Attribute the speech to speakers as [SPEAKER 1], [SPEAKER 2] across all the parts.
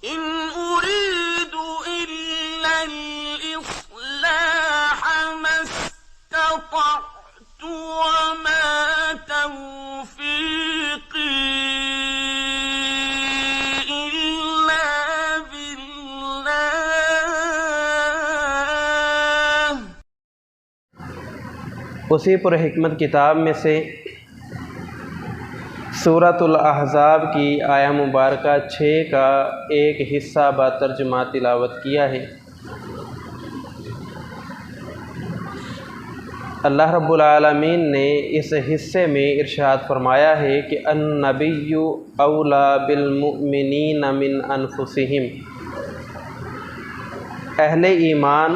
[SPEAKER 1] इन उरीदु इल्लल इस्लाह मस्ततअतु वमा तौफीक़ी इल्ला बिल्लाह।
[SPEAKER 2] उसी पुरहिकमत किताब में से सूरतुल अहज़ाब की आया मुबारक 6 का एक हिस्सा बातर्जुमा तिलावत किया है। अल्लाह रब्बुल आलमीन ने इस हिस्से में इरशाद फरमाया है कि अन्नबिय्यु औला बिल मुमिनीन मिन अनफुसिहिम, अहले ईमान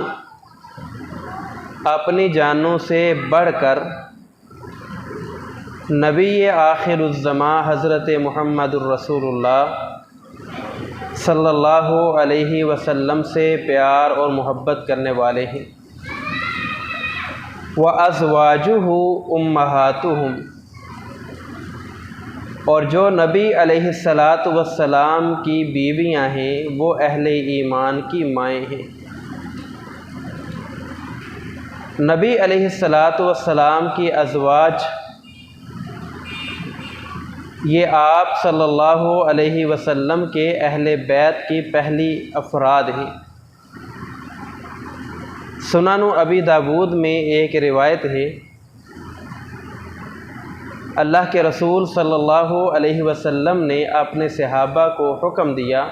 [SPEAKER 2] अपनी जानों से बढ़कर नबी आखिरुज़्ज़मा हज़रत मुहम्मदुर रसूलुल्लाह सल्लल्लाहु अलैहि वसल्लम से प्यार और मोहब्बत करने वाले हैं। व अज़वाजुहु उम्महातुहुम, और जो नबी अलैहिस्सलातु वस्सलाम की बीवियां हैं वो अहले ईमान की माएँ हैं। नबी अलैहिस्सलातु वस्सलाम की अज़वाज ये आप सल्लल्लाहु अलैहि वसल्लम के अहले बैत की पहली अफराद हैं। सुननु अबी दाऊद में एक रिवायत है, अल्लाह के रसूल सल्लल्लाहु अलैहि वसल्लम ने अपने सहाबा को हुक्म दिया,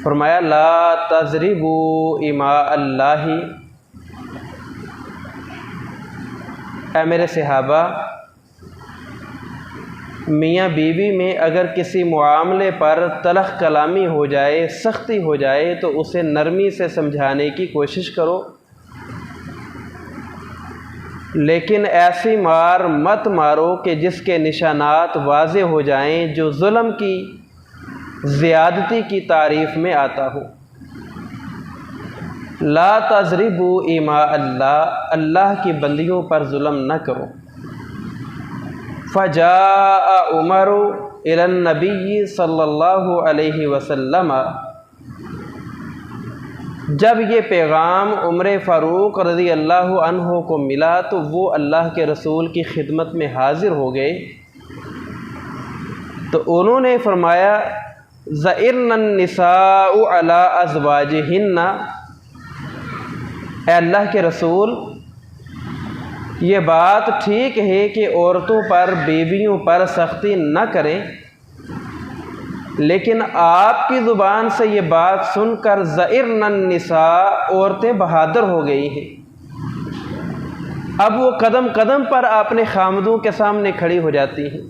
[SPEAKER 2] फरमाया ला तज़रिबू इमा अल्लाही, ऐ मेरे सहाबा, मियाँ बीवी में अगर किसी मामले पर तलख़ कलामी हो जाए, सख्ती हो जाए, तो उसे नरमी से समझाने की कोशिश करो, लेकिन ऐसी मार मत मारो कि जिसके निशानात वाज़े हो जाएं, जो जुल्म की ज़्यादती की तारीफ़ में आता हो। ला तज़रिबू इमा अल्लाह, अल्लाह की बंदियों पर जुल्म न करो। फ़जाअ उमरु इलन नबी सल्लल्लाहु अलैहि वसल्लम, जब ये पैगाम उमर फ़ारूक रज़ी अल्लाहु अन्हु को मिला तो वो अल्लाह के रसूल की खिदमत में हाज़िर हो गए। तो उन्होंने फरमाया ज़इरनन निसाउ अला अज़वाजिहिन्ना, ऐ अल्लाह के रसूल, ये बात ठीक है कि औरतों पर, बीवियों पर सख्ती न करें, लेकिन आपकी ज़ुबान से ये बात सुनकर ज़इरनन निसा, औरतें बहादुर हो गई हैं। अब वो कदम कदम पर अपने खामदों के सामने खड़ी हो जाती हैं।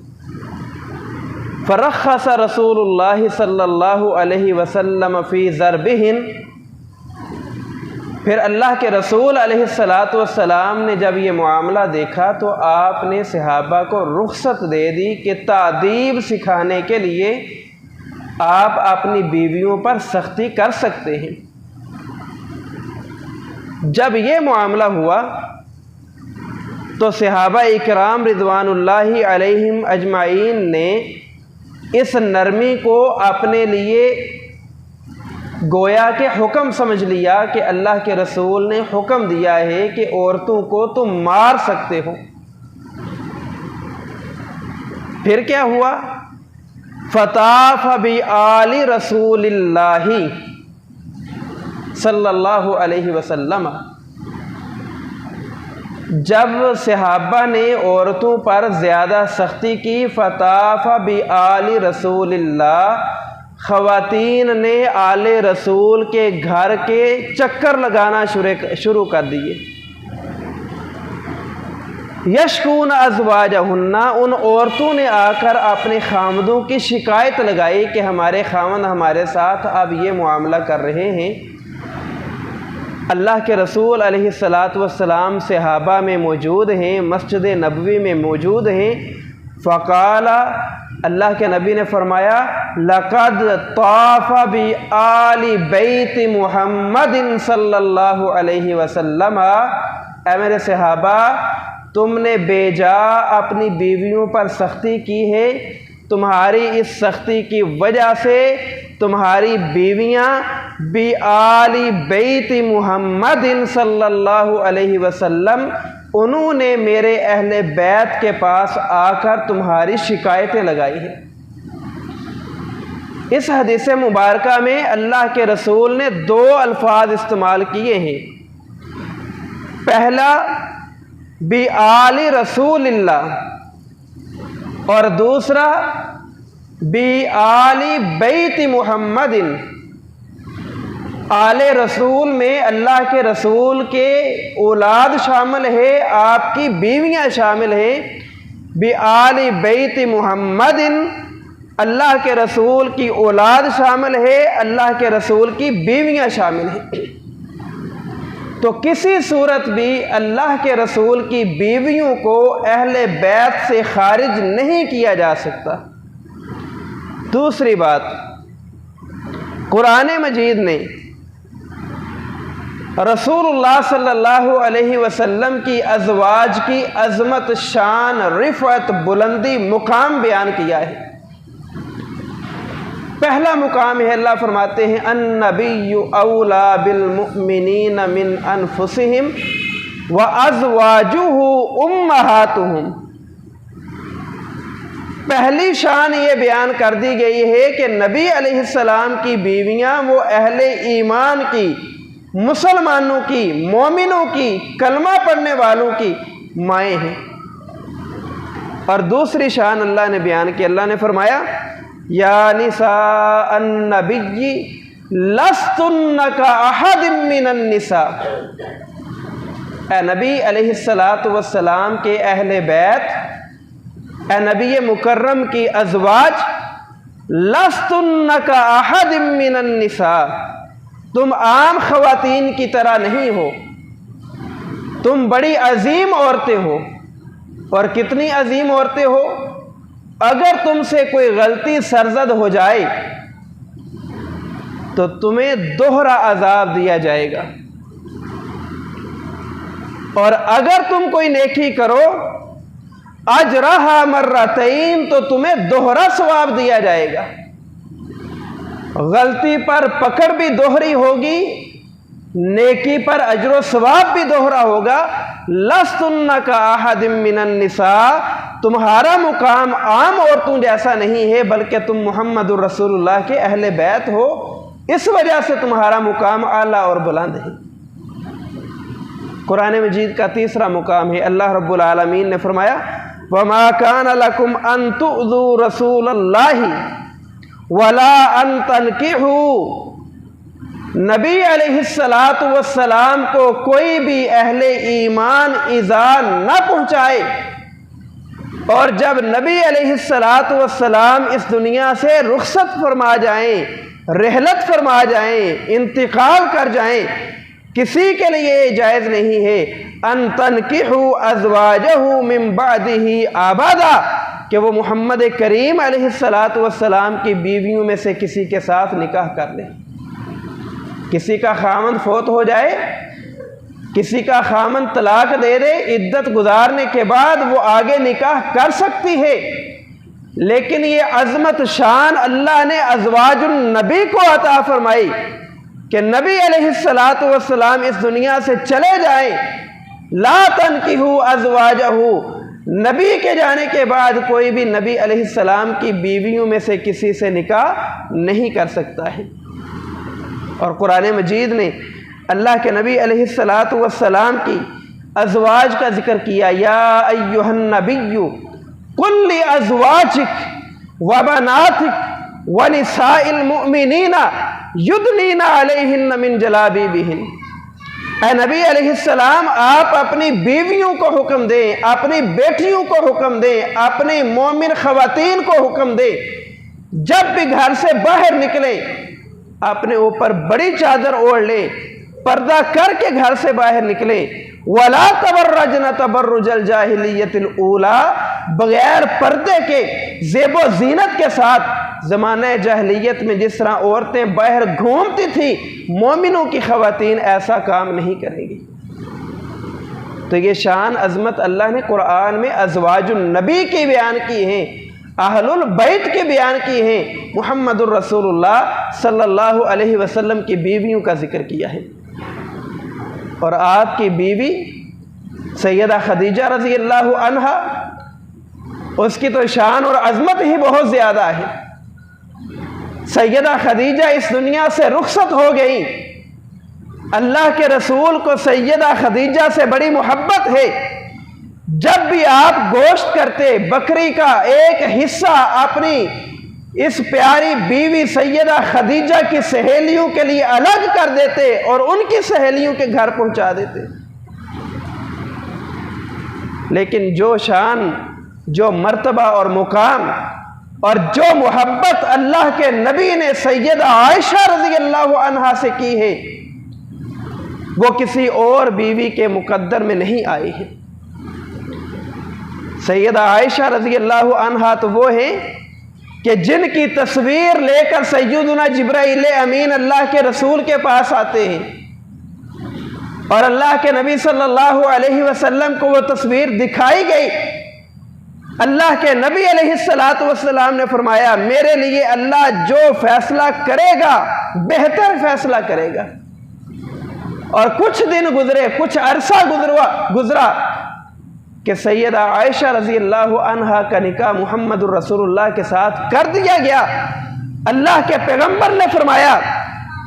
[SPEAKER 2] फ़रख़्ख़स रसूलुल्लाह सल्लल्लाहु अलैहि वसल्लम फ़ी ज़रबिहिन, फिर अल्लाह के रसूल अलैहिस्सलातु वस्सलाम ने जब ये मामला देखा तो आपने सहाबा को रुख्सत दे दी कि तादीब सिखाने के लिए आप अपनी बीवियों पर सख्ती कर सकते हैं। जब ये मामला हुआ तो सहाबा इकराम रिज़वानुल्लाहि अलैहिम अजमाइन ने इस नरमी को अपने लिए गोया के हुक्म समझ लिया कि अल्लाह के रसूल ने हुक्म दिया है कि औरतों को तुम मार सकते हो। फिर क्या हुआ, फ़ताफ़ बि आलि रसूलिल्लाहि सल्लल्लाहु अलैहि वसल्लम, जब सहाबा ने औरतों पर ज़्यादा सख्ती की, फ़ताफ़ बि आलि रसूलिल्लाह, ख़वातीन ने आले रसूल के घर के चक्कर लगाना शुरू कर दिए। यशकून अज़वाजहुन्ना, उन औरतों ने आकर अपने खामदों की शिकायत लगाई कि हमारे खामद हमारे साथ अब ये मामला कर रहे हैं। अल्लाह के रसूल अलैहिस्सलातु वस्सलाम सहाबा में मौजूद हैं, मस्जिद नबवी में मौजूद हैं। फ़क़ाला, अल्लाह के नबी ने फरमाया लक़द ताफ़ा बि आलि बैत मुहम्मदिन सल्लल्लाहु अलैहि वसल्लम, ऐ मेरे सहाबा, तुमने बेजा अपनी बीवियों पर सख्ती की है। तुम्हारी इस सख्ती की वजह से तुम्हारी बीवियां बी आली बैत मुहम्मदिन सल्लल्लाहु अलैहि वसल्लम, उन्होंने मेरे अहले बैत के पास आकर तुम्हारी शिकायतें लगाई हैं। इस हदीस मुबारका में अल्लाह के रसूल ने दो अल्फाज इस्तेमाल किए हैं। पहला बी आली रसूलिल्लाह और दूसरा बी आली बैत मुहम्मदिन। आले रसूल में अल्लाह के रसूल के औलाद शामिल है, आपकी बीवियां शामिल हैं। बी आली बैत मुहम्मदिन, अल्लाह के रसूल की औलाद शामिल है, अल्लाह के रसूल की बीवियां शामिल हैं। तो किसी सूरत भी अल्लाह के रसूल की बीवियों को अहले बैत से खारिज नहीं किया जा सकता। दूसरी बात, कुरान मजीद ने रसूलुल्लाह सल्लल्लाहु अलैहि वसल्लम की अज़वाज की अज़मत, शान, रिफ़अत, बुलंदी, मुकाम बयान किया है। पहला मुकाम है, अल्लाह फरमाते हैं अन्नबिय्यु औला बिल मुमिनीन मिन अनफुसिहिम व अज़वाजुहु उम्महातुहुम। पहली शान ये बयान कर दी गई है कि नबी अलैहिस्सलाम की बीवियां वो अहले ईमान की, मुसलमानों की, मोमिनों की, कलमा पढ़ने वालों की माएँ हैं। और दूसरी शान अल्लाह ने बयान की, अल्लाह ने फरमाया या निसा अन्नबिय्यि लस्तुन्न का अहदिम मिनन निसा। ए नबी अलैहिस्सलातु वस्सलाम के अहले बैत, ए नबी मुकर्रम की अज़वाज, लस्तुन्न का अहदिम मिनन निसा, तुम आम ख़वातीन की तरह नहीं हो, तुम बड़ी अजीम औरतें हो। और कितनी अजीम औरतें हो? अगर तुमसे कोई गलती सरजद हो जाए तो तुम्हें दोहरा अजाब दिया जाएगा, और अगर तुम कोई नेकी करो अजरहा मर्रतैन, तो तुम्हें दोहरा सवाब दिया जाएगा। गलती पर पकड़ भी दोहरी होगी, नेकी पर अजर सवाब भी दोहरा होगा। लस्तुन्न का अहदिम मिनन निसा, तुम्हारा मुकाम आम औरतों जैसा नहीं है, बल्कि तुम मुहम्मदुर रसूलुल्लाह के अहले बैत हो, इस वजह से तुम्हारा मुकाम आला और बुलंद है। कुरान मजीद का तीसरा मुकाम है, अल्लाह रब्बुल आलमीन ने फरमाया वमा कान लकुम अन तुज़ू रसूलल्लाहि वला अन तनकिहू। नबी अलैहिस्सलातु वस्सलाम को कोई भी अहले ईमान इज़ा न पहुँचाए, और जब नबी अलैहिस्सलातु वस्सलाम इस दुनिया से रुखसत फरमा जाएं, रहलत फरमा जाएं, इंतकाल कर जाएं, किसी के लिए जायज़ नहीं है अन तनकिहू अज़वाजहू मिन बादिही आबादा, कि वो मोहम्मद करीम अलैहिस्सलातु वस्सलाम की बीवियों में से किसी के साथ निकाह कर ले। किसी का खामन फोत हो जाए, किसी का खामन तलाक दे दे, इद्दत गुजारने के बाद वो आगे निकाह कर सकती है, लेकिन ये अज़मत शान अल्लाह ने अज़वाजुन नबी को अता फरमाई कि नबी अलैहिस्सलातु वस्सलाम इस दुनिया से चले जाएं, ला तनकिहू अज़वाजहू, नबी के जाने के बाद कोई भी नबी अलैहिस्सलाम की बीवियों में से किसी से निकाह नहीं कर सकता है। और कुरान मजीद ने अल्लाह के नबी अलैहिस्सलातु वस्सलाम की अज़वाज का जिक्र किया, या अय्युहन नबिय्यु कुल लि अज़वाजिक व बनातिक व निसाइल मुमिनीना युदनीना अलैहिन्ना मिन जलाबीबिहिन। ऐ नबी अलैहिस्सलाम, आप अपनी बीवियों को हुक्म दें, अपनी बेटियों को हुक्म दें, अपनी मोमिन ख़वातीन को हुक्म दें, जब भी घर से बाहर निकले अपने ऊपर बड़ी चादर ओढ़ ले, पर्दा करके घर से बाहर निकले। वला तबर्रजन तबर्रुजल जाहिलियतिल ऊला, बगैर पर्दे के ज़ेबो ज़ीनत के साथ ज़माने जाहिलियत में जिस तरह औरतें बाहर घूमती थी, मोमिनों की ख़वातीन ऐसा काम नहीं करेंगी। तो ये शान अज़मत अल्लाह ने कुरान में अज़वाजुन नबी की बयान की है। अहलुल बैत के बयान किए हैं, मुहम्मदुर रसूलुल्लाह सल्लल्लाहु अलैहि वसल्लम की बीवियों का जिक्र किया है। और आपकी बीवी सैयदा खदीजा रज़ी अल्लाह अन्हा, उसकी तो शान और अज़मत ही बहुत ज़्यादा है। सैयदा खदीजा इस दुनिया से रुखसत हो गई। अल्लाह के रसूल को सैयदा खदीजा से बड़ी मोहब्बत है। जब भी आप गोश्त करते, बकरी का एक हिस्सा अपनी इस प्यारी बीवी सैयदा खदीजा की सहेलियों के लिए अलग कर देते और उनकी सहेलियों के घर पहुंचा देते। लेकिन जो शान, जो मर्तबा और मुकाम और जो मोहब्बत अल्लाह के नबी ने सैयदा आयशा रज़ी अल्लाह अन्हा से की है, वो किसी और बीवी के मुकद्दर में नहीं आई है। सैयदा आयशा रज़ी अल्लाह अन्हा तो वो है कि जिनकी तस्वीर लेकर सैयदुना जिब्राइल अमीन अल्लाह के रसूल के पास आते हैं और अल्लाह के नबी सल्लल्लाहु अलैहि वसल्लम को वो तस्वीर दिखाई गई। अल्लाह के नबी अलैहिस्सलातु वस्सलाम ने फरमाया, मेरे लिए अल्लाह जो फैसला करेगा बेहतर फैसला करेगा। और कुछ दिन गुजरे, कुछ अरसा गुजरा कि सैयदा आयशा रज़ी अल्लाह अन्हा का निकाह मुहम्मदुर रसूलुल्लाह के साथ कर दिया गया। अल्लाह के पैगंबर ने फरमाया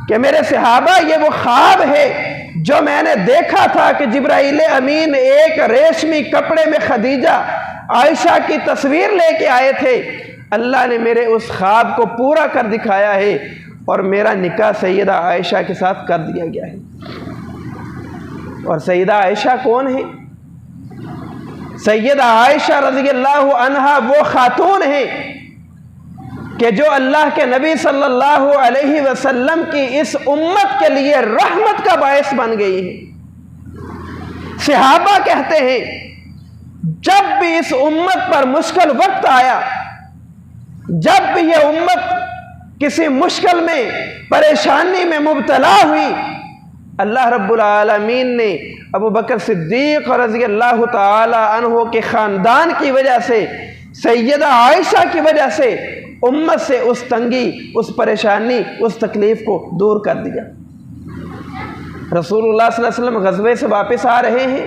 [SPEAKER 2] कि मेरे सहाबा, ये वो ख्वाब है जो मैंने देखा था कि जिब्राइल अमीन एक रेशमी कपड़े में खदीजा आयशा की तस्वीर लेके आए थे। अल्लाह ने मेरे उस ख्वाब को पूरा कर दिखाया है और मेरा निकाह सैयदा आयशा के साथ कर दिया गया है। और सैयदा आयशा कौन है? सैयदा आयशा रज़ी अल्लाह अन्हा वो खातून है कि जो अल्लाह के नबी सल्लल्लाहु अलैहि वसल्लम की इस उम्मत के लिए रहमत का बायस बन गई है। सहाबा कहते हैं, जब भी इस उम्मत पर मुश्किल वक्त आया, जब भी ये उम्मत किसी मुश्किल में, परेशानी में मुब्तला हुई, अल्लाह रब्बुल आलमीन ने अबू बकर सिद्दीक रज़ी अल्लाह ताला अन्हो के ख़ानदान की वजह से, सैयदा आयशा की वजह से उम्मत से उस तंगी, उस परेशानी, उस तकलीफ़ को दूर कर दिया। रसूलुल्लाह सल्लल्लाहु अलैहि वसल्लम ग़ज़वे से वापस आ रहे हैं,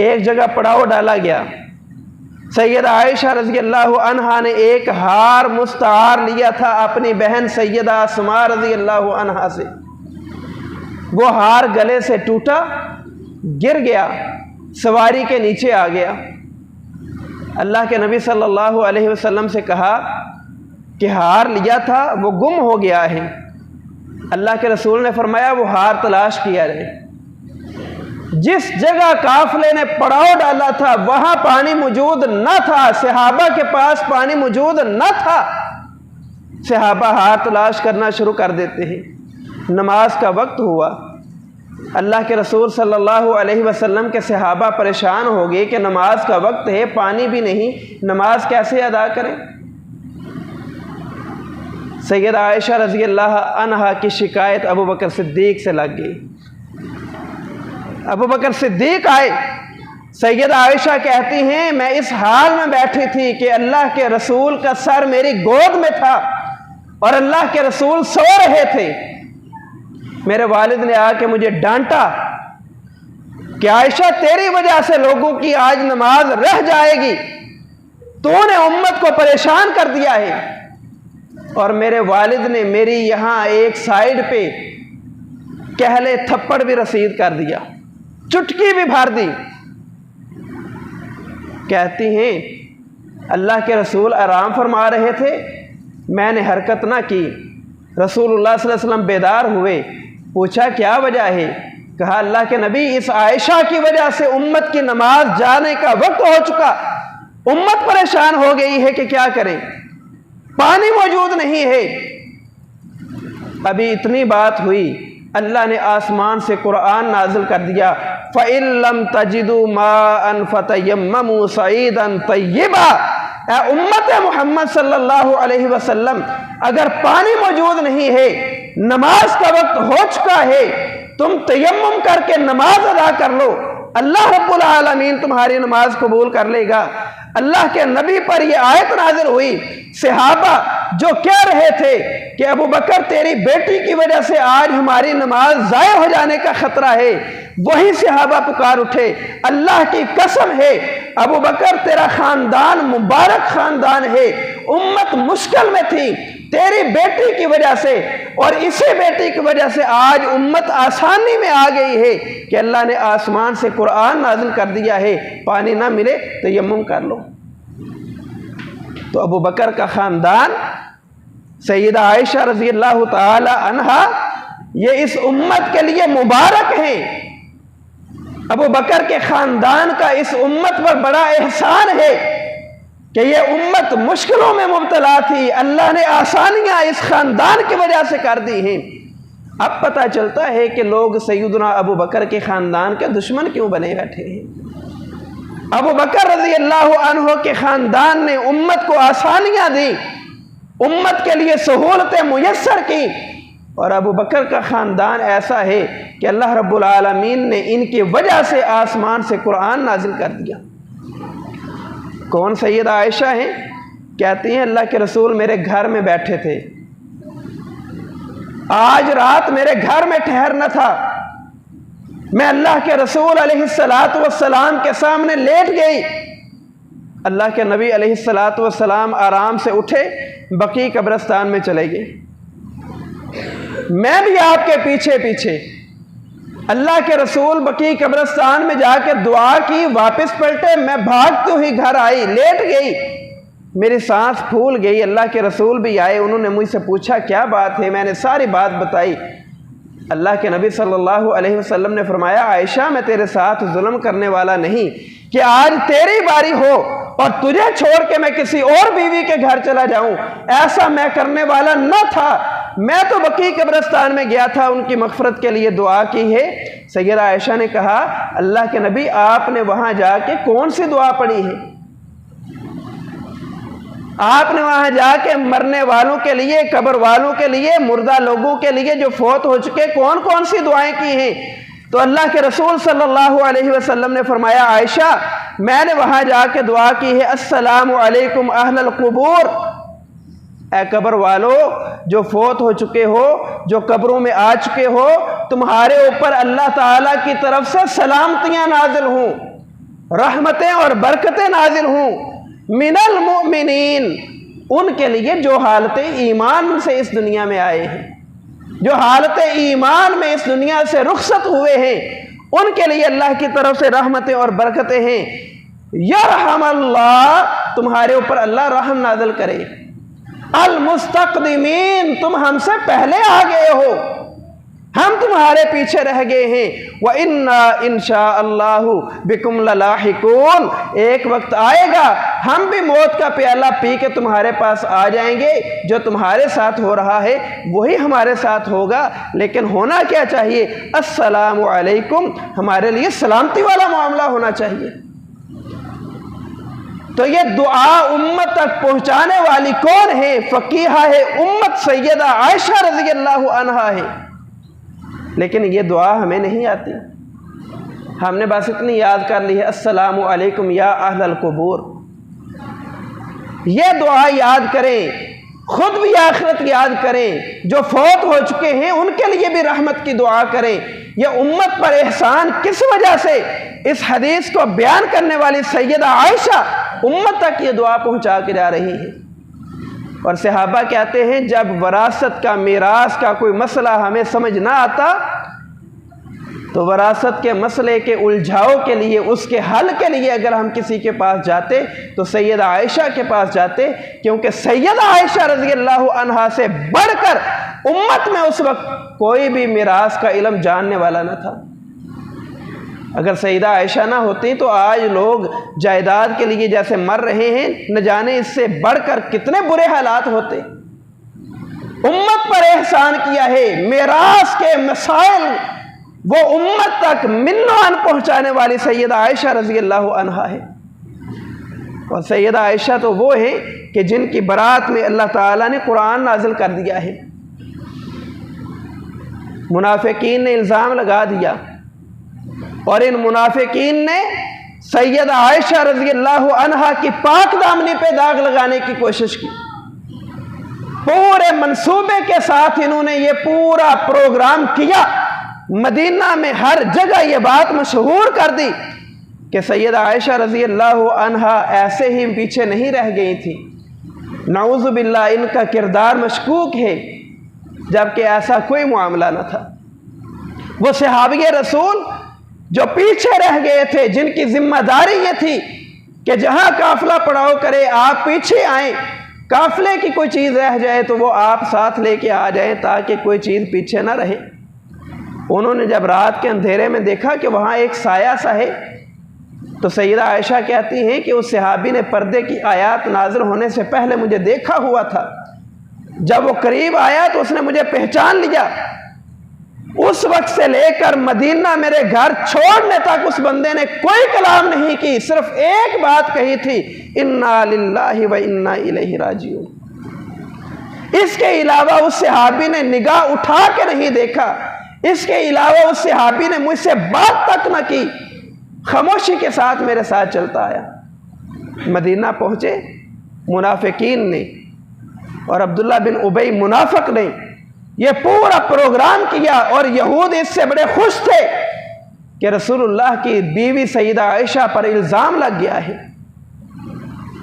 [SPEAKER 2] एक जगह पड़ाव डाला गया। सैयदा आयशा रज़ी अल्लाह अन्हा ने एक हार मुस्तार लिया था अपनी बहन सैयदा अस्मा रज़ी अल्लाह अन्हा से। वो हार गले से टूटा, गिर गया, सवारी के नीचे आ गया। अल्लाह के नबी सल्लल्लाहु अलैहि वसल्लम से कहा कि हार लिया था, वो गुम हो गया है। अल्लाह के रसूल ने फरमाया, वो हार तलाश किया रहे। जिस जगह काफिले ने पड़ाव डाला था वहां पानी मौजूद न था, सहाबा के पास पानी मौजूद न था। सहाबा हार तलाश करना शुरू कर देते हैं। नमाज का वक्त हुआ, अल्लाह के रसूल सल्लल्लाहु अलैहि वसल्लम के सहाबा परेशान हो गए कि नमाज का वक्त है, पानी भी नहीं, नमाज कैसे अदा करें। सैयदा आयशा रज़ी अल्लाह अन्हा की शिकायत अबू बकर सिद्दीक से लग गई। अबू बकर सिद्दीक आए। सैयदा आयशा कहती हैं, मैं इस हाल में बैठी थी कि अल्लाह के रसूल का सर मेरी गोद में था और अल्लाह के रसूल सो रहे थे। मेरे वालिद ने आके मुझे डांटा कि आयशा, तेरी वजह से लोगों की आज नमाज रह जाएगी, तूने उम्मत को परेशान कर दिया है। और मेरे वालिद ने मेरी यहाँ एक साइड पे कहले थप्पड़ भी रसीद कर दिया, चुटकी भी भर दी। कहती हैं, अल्लाह के रसूल आराम फरमा रहे थे, मैंने हरकत ना की। रसूलुल्लाह सल्लल्लाहु अलैहि वसल्लम बेदार हुए, पूछा क्या वजह है? कहा, अल्लाह के नबी, इस आयशा की वजह से उम्मत की नमाज जाने का वक्त हो चुका, उम्मत परेशान हो गई है कि क्या करें, पानी मौजूद नहीं है। अभी इतनी बात हुई, अल्लाह ने आसमान से कुरान नाजिल कर दिया, फ़इल्लम तजिदु माअन फ़तयम्ममू सईदन तय्यबा। उम्मत मोहम्मद सल्लल्लाहु अलैहि वसल्लम, अगर पानी मौजूद नहीं है, नमाज का वक्त हो चुका है, तुम तयम्मुम करके नमाज अदा कर लो। अल्लाह रब्बुल आलमीन तुम्हारी नमाज कबूल कर लेगा। अल्लाह के नबी पर यह आयत नाज़िल हुई। सहाबा जो कह रहे थे कि अबू बकर तेरी बेटी की वजह से आज हमारी नमाज ज़ाया हो जाने का खतरा है, वही सहाबा पुकार उठे, अल्लाह की कसम है अबू बकर तेरा खानदान मुबारक खानदान है, उम्मत मुश्किल में थी तेरी बेटी की वजह से, और इसी बेटी की वजह से आज उम्मत आसानी में आ गई है कि अल्लाह ने आसमान से कुरान नाज़िल कर दिया है, पानी ना मिले तो यम्मुम कर लो। तो अबू बकर का ख़ानदान सैयदा आयशा रज़ी अल्लाह ताला अन्हा ये इस उम्मत के लिए मुबारक है। अबू बकर के ख़ानदान का इस उम्मत पर बड़ा एहसान है कि ये उम्मत मुश्किलों में मुब्तला थी, अल्लाह ने आसानियाँ इस ख़ानदान की वजह से कर दी हैं। अब पता चलता है कि लोग सैयदना अबू बकर के ख़ानदान के दुश्मन क्यों बने बैठे हैं। अबू बकर रज़ी अल्लाह अन्हु के ख़ानदान ने उम्मत को आसानियाँ दी, उम्मत के लिए सहूलतें मुयस्सर की, और अबू बकर का ख़ानदान ऐसा है कि अल्लाह रब्बुल आलमीन ने इनकी वजह से आसमान से कुरान नाजिल कर दिया। कौन सैयदा आयशा हैं? कहती हैं अल्लाह के रसूल मेरे घर में बैठे थे, आज रात मेरे घर में ठहरना था, मैं अल्लाह के रसूल अलैहिस्सलातु वस्सलाम के सामने लेट गई। अल्लाह के नबी अलैहिस्सलातु वस्सलाम आराम से उठे, बकी कब्रिस्तान में चले गए, मैं भी आपके पीछे पीछे। अल्लाह के रसूल बकी कब्रिस्तान में जाकर दुआ की, वापस पलटे, मैं भागती हुई घर आई, लेट गई, मेरी सांस फूल गई। अल्लाह के रसूल भी आए, उन्होंने मुझसे पूछा क्या बात है, मैंने सारी बात बताई। अल्लाह के नबी सल्लल्लाहु अलैहि वसल्लम ने फरमाया आयशा मैं तेरे साथ जुल्म करने वाला नहीं कि आज तेरी बारी हो और तुझे छोड़ के मैं किसी और बीवी के घर चला जाऊं, ऐसा मैं करने वाला न था। मैं तो बकी कब्रिस्तान में गया था उनकी मग़फ़िरत के लिए दुआ की है। सैयदा आयशा ने कहा अल्लाह के नबी आपने वहां जाके कौन सी दुआ पढ़ी है? आपने वहां जाके मरने वालों के लिए, कब्र वालों के लिए, मुर्दा लोगों के लिए जो फौत हो चुके कौन कौन सी दुआएं की हैं? तो अल्लाह के रसूल सल्लल्लाहु अलैहि वसल्लम ने फरमाया आयशा मैंने वहां जाके दुआ की है अस्सलामु अलैकुम अहलल कुबूर, ए कब्र वालों जो फौत हो चुके हो, जो कब्रों में आ चुके हो, तुम्हारे ऊपर अल्लाह ताला की तरफ से सलामतियां नाजिल हों, रहमतें और बरकतें नाजिल हों, मिनल मुमिनीन, उनके लिए जो हालत ईमान से इस दुनिया में आए हैं, जो हालत ईमान में इस दुनिया से रुखसत हुए हैं, उनके लिए अल्लाह की तरफ से रहमतें और बरकतें हैं। यरहमल्लाह, तुम्हारे ऊपर अल्लाह रहम नाज़िल करे। अल मुस्तक़दिमीन, तुम हमसे पहले आ गए हो, हम तुम्हारे पीछे रह गए हैं। व इन्ना इंशाअल्लाहु बिकुम ललाहिकून, एक वक्त आएगा हम भी मौत का प्याला पी के तुम्हारे पास आ जाएंगे, जो तुम्हारे साथ हो रहा है वही हमारे साथ होगा। लेकिन होना क्या चाहिए? अस्सलामु अलैकुम, हमारे लिए सलामती वाला मामला होना चाहिए। तो ये दुआ उम्मत तक पहुंचाने वाली कौन है? फकीहा है उम्मत, सैयदा आयशा रज़ी अल्लाहु अन्हा है। लेकिन ये दुआ हमें नहीं आती, हमने बस इतनी याद कर ली है अस्सलामु अलैकुम या अहलल कुबूर। ये दुआ याद करें, खुद भी आखिरत याद करें, जो फौत हो चुके हैं उनके लिए भी रहमत की दुआ करें। यह उम्मत पर एहसान किस वजह से? इस हदीस को बयान करने वाली सैयदा आयशा उम्मत तक ये दुआ पहुंचा के जा रही है। और सहाबा कहते हैं जब वरासत का, मीरास का कोई मसला हमें समझ ना आता तो वरासत के मसले के उलझाव के लिए, उसके हल के लिए अगर हम किसी के पास जाते तो सैयदा आयशा के पास जाते, क्योंकि सैयदा आयशा रज़ी अल्लाहु अन्हा से बढ़कर उम्मत में उस वक्त कोई भी मीरास का इल्म जानने वाला न था। अगर सैयदा आयशा ना होती तो आज लोग जायदाद के लिए जैसे मर रहे हैं, न जाने इससे बढ़कर कितने बुरे हालात होते। उम्मत पर एहसान किया है, मीरास के मसाइल वो उम्मत तक मिन्नान पहुंचाने वाली सैयदा आयशा रज़ी अल्लाहु अन्हा है। और सैयदा आयशा तो वो है कि जिनकी बरात में अल्लाह ताला ने कुरान नाजिल कर दिया है। मुनाफिकीन ने इल्ज़ाम लगा दिया और इन मुनाफिकीन ने सैयदा आयशा रज़ी अल्लाह अन्हा की पाक दामनी पे दाग लगाने की कोशिश की। पूरे मंसूबे के साथ इन्होंने ये पूरा प्रोग्राम किया। मदीना में हर जगह ये बात मशहूर कर दी कि सैयदा आयशा रज़ी अल्लाह अन्हा ऐसे ही पीछे नहीं रह गई थी। नाऊज़ु बिल्लाह, इनका किरदार मशकूक है, जबकि ऐसा कोई मामला न था। वो सहाबी रसूल जो पीछे रह गए थे, जिनकी जिम्मेदारी ये थी कि जहां काफिला पड़ाव करे आप पीछे आए, काफिले की कोई चीज़ रह जाए तो वो आप साथ लेके आ जाए ताकि कोई चीज़ पीछे ना रहे। उन्होंने जब रात के अंधेरे में देखा कि वहाँ एक साया सा है, तो सैयदा आयशा कहती हैं कि उस सहाबी ने पर्दे की आयत नाज़िल होने से पहले मुझे देखा हुआ था। जब वो करीब आया तो उसने मुझे पहचान लिया। उस वक्त से लेकर मदीना मेरे घर छोड़ने तक उस बंदे ने कोई कलाम नहीं की, सिर्फ एक बात कही थी, इन्ना लिल्लाहि व इन्ना इलैहि राजिऊन। इसके अलावा उस सहाबी ने निगाह उठा के नहीं देखा। इसके अलावा उस सहाबी ने मुझसे बात तक न की, खामोशी के साथ मेरे साथ चलता आया। मदीना पहुंचे, मुनाफिकीन ने और अब्दुल्ला बिन उबई मुनाफिक ने ये पूरा प्रोग्राम किया और यहूद इससे बड़े खुश थे कि रसूलुल्लाह की बीवी सईदा आयशा पर इल्जाम लग गया है।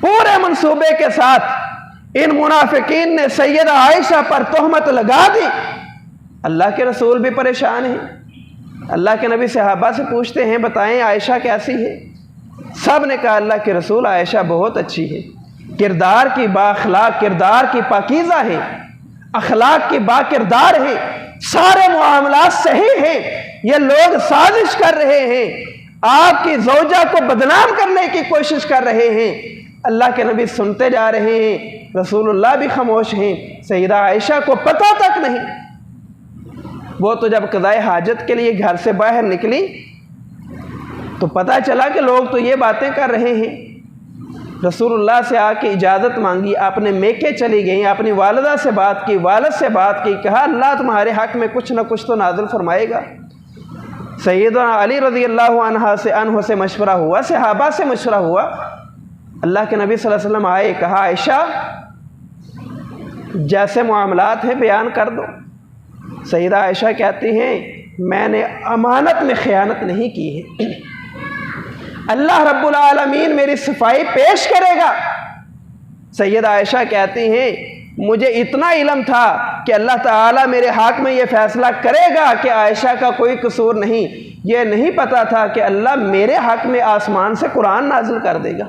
[SPEAKER 2] पूरे मंसूबे के साथ इन मुनाफिकीन ने सैयदा आयशा पर तोहमत लगा दी। अल्लाह के रसूल भी परेशान हैं। अल्लाह के नबी सहाबा से पूछते हैं, बताएं आयशा कैसी है? सब ने कहा अल्लाह के रसूल आयशा बहुत अच्छी है, किरदार की बाखलाक, किरदार की पाकीज़ा है, अखलाक की बाकिरदार है, सारे मामलात सही हैं। ये लोग साजिश कर रहे हैं, आपकी ज़ौजा को बदनाम करने की कोशिश कर रहे हैं। अल्लाह के नबी सुनते जा रहे हैं, रसूलुल्लाह भी खामोश हैं। सैयदा आयशा को पता तक नहीं। वो तो जब क़ज़ाए हाजत के लिए घर से बाहर निकली तो पता चला कि लोग तो ये बातें कर रहे हैं। रसूलुल्लाह से आके इजाज़त मांगी, अपने मेके चली गई, अपनी वालिदा से बात की, वालिद से बात की, कहा अल्लाह तुम्हारे हक़ में कुछ ना कुछ तो नाज़िल फरमाएगा। सैयदना अली रज़ी अल्लाह अन्हु से मशवरा हुआ, सहाबा से मशवरा हुआ। अल्लाह के नबी सल्लल्लाहु अलैहि वसल्लम आए, कहा आयशा जैसे मामलात हैं बयान कर दो। सैयदा आयशा कहती हैं मैंने अमानत में ख़यानत नहीं की है, अल्लाह रब्बुल आलमीन मेरी सफाई पेश करेगा। सैयदा आयशा कहती हैं मुझे इतना इल्म था कि अल्लाह ताला मेरे हक़ में ये फ़ैसला करेगा कि आयशा का कोई कसूर नहीं। ये नहीं पता था कि अल्लाह मेरे हक़ में आसमान से कुरान नाजिल कर देगा।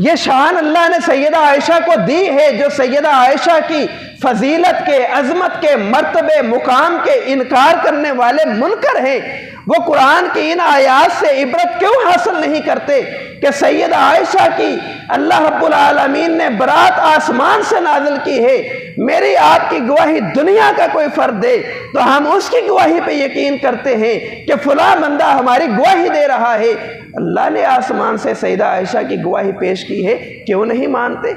[SPEAKER 2] ये शान अल्लाह ने सैयदा आयशा को दी है। जो सैयदा आयशा की फजीलत के, अजमत के, मर्तबे, मुकाम के इनकार करने वाले मुनकर हैं, वो कुरान की इन आयात से इबरत क्यों हासिल नहीं करते कि सैयदा आयशा की अल्लाह रब्बुल आलमीन ने बरात आसमान से नाजिल की है। मेरी आपकी गवाही दुनिया का कोई फर्द दे तो हम उसकी गवाही पे यकीन करते हैं कि फला बंदा हमारी गवाही दे रहा है। अल्लाह ने आसमान से सैयदा आयशा की गवाही पेश की है, क्यों नहीं मानते?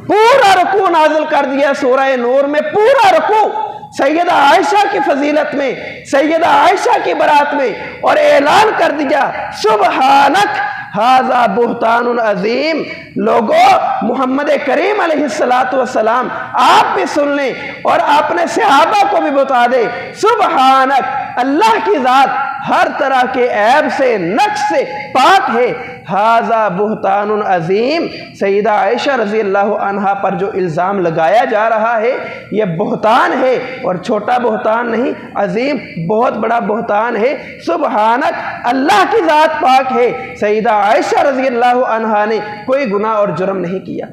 [SPEAKER 2] पूरा रुकू नाजिल कर दिया सूरह नूर में, पूरा रुकू सैयदा आयशा की फजीलत में, सैयदा आयशा की बरात में, और ऐलान कर दिया सुबहानक हाज़ा बुहतानुन अजीम। लोगों, मोहम्मद करीम अलैहिस्सलातु वस्सलाम आप भी सुन लें और अपने सहाबा को भी बता दे, सुबहानक अल्लाह की ज़ात हर तरह के ऐब से, नक्श से पाक है। हाज़ा बुहतानुन अजीम, सैयदा आयशा रज़ी अल्लाह अन्हा पर जो इल्ज़ाम लगाया जा रहा है ये बुहतान है, और छोटा बुहतान नहीं, अजीम बहुत बड़ा बुहतान है। सुबहानक अल्लाह की ज़ात पाक है, सैयदा आयशा रज़ी अल्लाह अन्हा ने कोई गुनाह और जुर्म नहीं किया।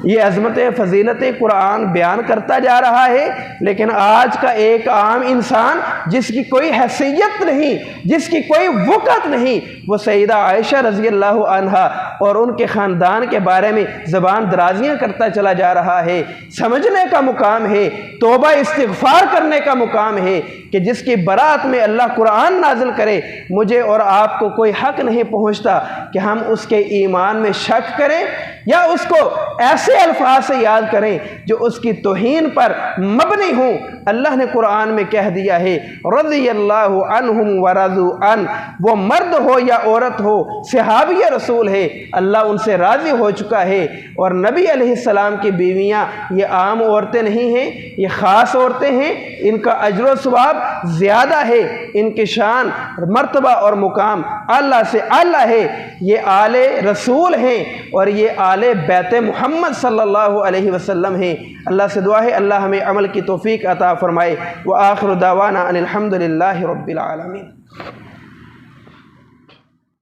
[SPEAKER 2] ये अज़मत फ़जीलत कुरान बयान करता जा रहा है, लेकिन आज का एक आम इंसान जिसकी कोई हैसियत नहीं, जिसकी कोई वक़्त नहीं, वो सैयदा आयशा रज़ी अल्लाह अन्हा और उनके ख़ानदान के बारे में ज़बान दराजियाँ करता चला जा रहा है। समझने का मुकाम है, तौबा इस्तिग़फ़ार करने का मुकाम है कि जिसकी बरात में अल्लाह कुरान नाजिल करे, मुझे और आपको कोई हक़ नहीं पहुँचता कि हम उसके ईमान में शक करें या उसको ऐसे ऐसे अल्फाज से याद करें जो उसकी तौहीन पर मबनी हों। अल्लाह ने कुरान में कह दिया है रज़ियल्लाहु अन्हुम व रज़ू अन, वो मर्द हो या औरत हो, सहाबी रसूल है, अल्लाह उनसे राज़ी हो चुका है। और नबी अलैहिस्सलाम की बीवियाँ ये आम औरतें नहीं हैं, ये ख़ास औरतें हैं, इनका अजर सवाब ज़्यादा है, इनकी शान मर्तबा और मुकाम अल्लाह से अल्लाह है। ये आले रसूल हैं और ये आले बैत मोहम्मद सल्लल्लाहु अलैहि वसल्लम हैं। अल्लाह से दुआ है अल्लाह हमें अमल की तौफीक अता फ़रमाए। व आखिर दावाना अनिल हम्दुलिल्लाहि रब्बिल आलमीन।